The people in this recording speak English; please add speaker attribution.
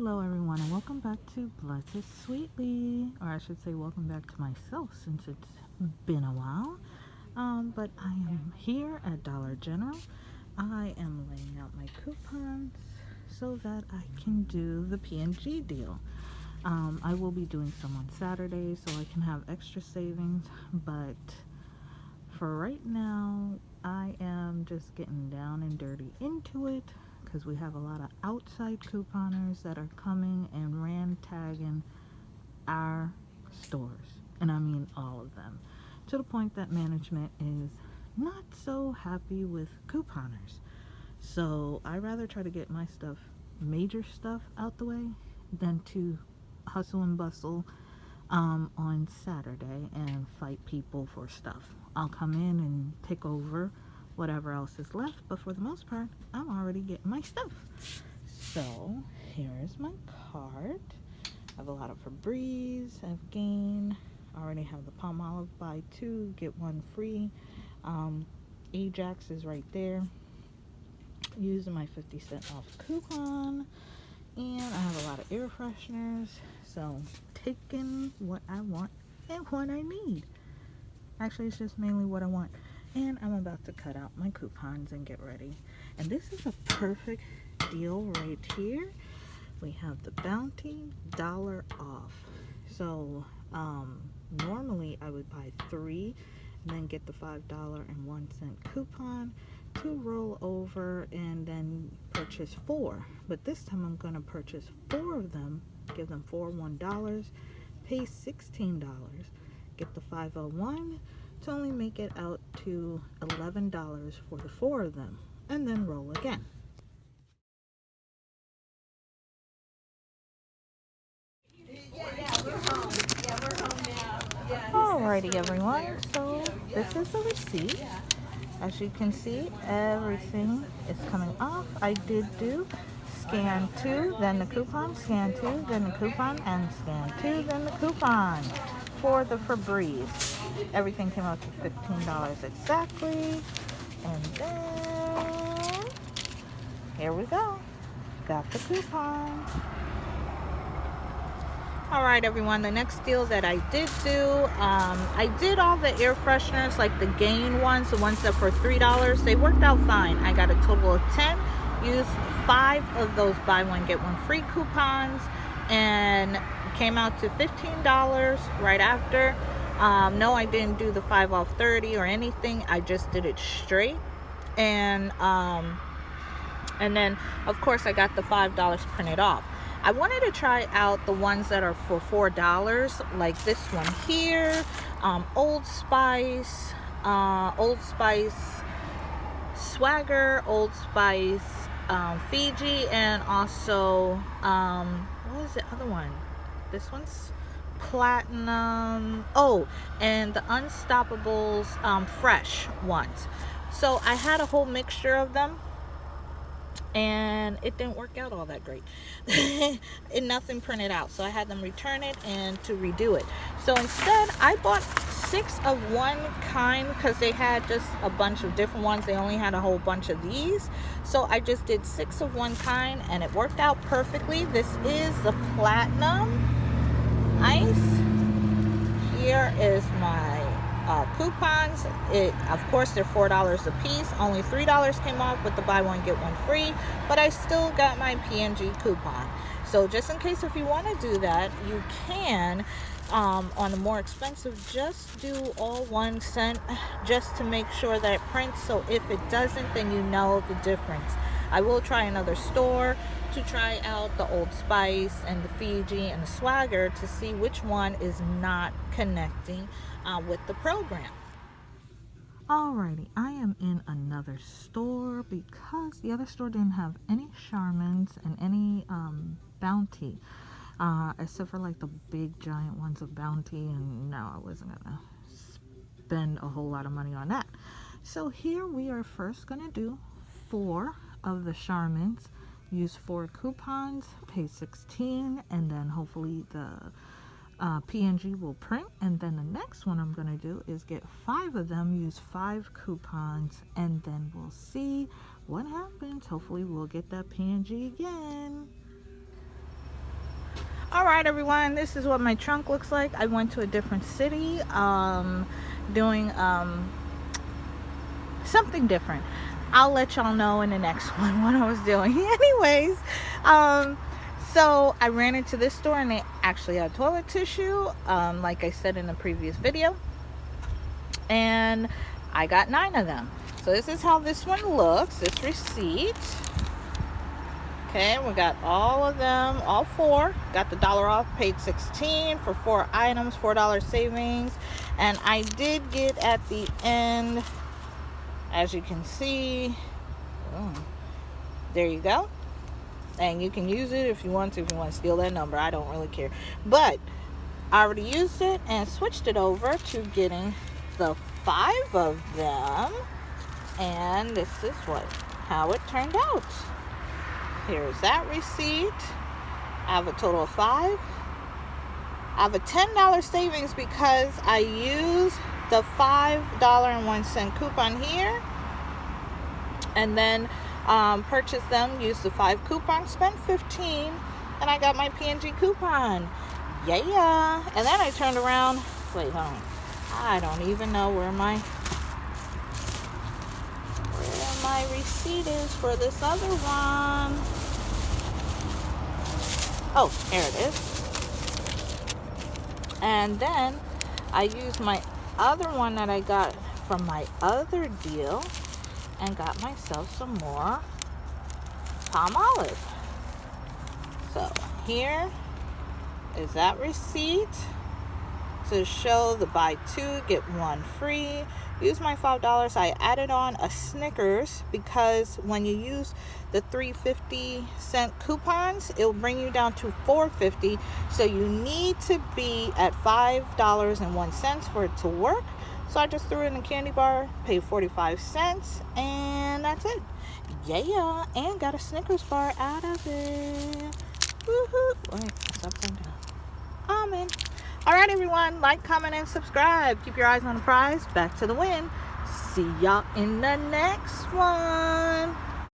Speaker 1: Hello everyone and welcome back to Blessed Sweetly, or I should say welcome back to myself since it's been a while. But I am here at Dollar General. I am laying out my coupons so that I can do the P&G deal. I will be doing some on Saturday so I can have extra savings, but for right now I am just getting down and dirty into it because we have a lot of outside couponers that are coming and tagging our stores, and I mean all of them, to the point that management is not so happy with couponers. So I rather try to get my stuff, major stuff, out the way than to hustle and bustle on Saturday and fight people for stuff. I'll come in and take over whatever else is left, but for the most part, I'm already getting my stuff. So here is my cart. I have a lot of Febreze, I have Gain, I already have the Palmolive buy two, get one free. Ajax is right there, using my 50% off coupon. And I have a lot of air fresheners, so taking what I want and what I need. Actually, it's just mainly what I want. And I'm about to cut out my coupons and get ready. And this is a perfect deal right here. We have the Bounty $1 off. So normally I would buy 3 and then get the $5.01 coupon to roll over and then purchase 4. But this time I'm going to purchase 4 of them, give them 4 $1, pay $16, get the 501 to only make it out to $11 for the 4 of them, and then roll again. Alrighty everyone, so this is the receipt. As you can see, everything is coming off. I did do scan 2, then the coupon, scan 2, then the coupon, and scan 2, then the coupon for the Febreze. Everything came out to $15 exactly. And then, here we go. Got the coupon. Alright everyone, the next deal that I did do, I did all the air fresheners, like the Gain ones, the ones that for $3. They worked out fine. I got a total of 10, used 5 of those buy one get one free coupons, and came out to $15 right after. No, I didn't do the 5 off 30 or anything. I just did it straight. And then of course I got the $5 printed off. I wanted to try out the ones that are for $4, like this one here, Old Spice, Swagger, Old Spice, Fiji, and also, what was the other one? This one's Platinum. Oh, and the Unstoppables fresh ones. So I had a whole mixture of them, and it didn't work out all that great. And nothing printed out, so I had them return it and to redo it. So instead I bought 6 of one kind because they had just a bunch of different ones. They only had a whole bunch of these, so I just did 6 of one kind and it worked out perfectly. This is the Platinum Ice. Here is my coupons. Of course they're $4 a piece. Only $3 came off with the buy one get one free, but I still got my P&G coupon. So just in case if you want to do that, you can. On the more expensive, just do all 1 cent just to make sure that it prints. So if it doesn't, then you know the difference. I will try another store to try out the Old Spice and the Fiji and the Swagger to see which one is not connecting with the program. Alrighty, I am in another store because the other store didn't have any Charmins and any Bounty, except for like the big giant ones of Bounty, and no, I wasn't gonna spend a whole lot of money on that. So here we are first gonna do 4 of the Charmins, use 4 coupons, pay $16, and then hopefully the P&G will print. And then the next one I'm going to do is get 5 of them, use 5 coupons, and then we'll see what happens. Hopefully we'll get that P&G again. All right, everyone, this is what my trunk looks like. I went to a different city, doing something different. I'll let y'all know in the next one what I was doing. Anyways, so I ran into this store and they actually had toilet tissue, like I said in the previous video, and I got 9 of them. So this is how this one looks, this receipt. Okay, we got all of them, all 4. Got the $1 off, paid $16 for 4 items, $4 savings. And I did get at the end, as you can see, there you go. And you can use it if you want to steal that number. I don't really care. But I already used it and switched it over to getting the 5 of them. And this is how it turned out. Here's that receipt. I have a total of 5. I have a $10 savings because I used the $5.01 coupon here, and then purchased them, used the 5 coupons, spent $15, and I got my P&G coupon. Yeah. And then I turned around. Wait, hold on. I don't even know where my receipt is for this other one. Oh, here it is. And then I used my other one that I got from my other deal and got myself some more Palmolive. So here is that receipt to show the buy 2 get 1 free. Use my $5. I added on a Snickers because when you use the 3.50 coupons, it'll bring you down to $4.50. So you need to be at $5.01 for it to work. So I just threw in a candy bar, paid 45 cents, and that's it. Yeah, and got a Snickers bar out of it. Woohoo! Wait, it's upside down. Amen. All right, everyone, like, comment, and subscribe. Keep your eyes on the prize. Back to the win. See y'all in the next one.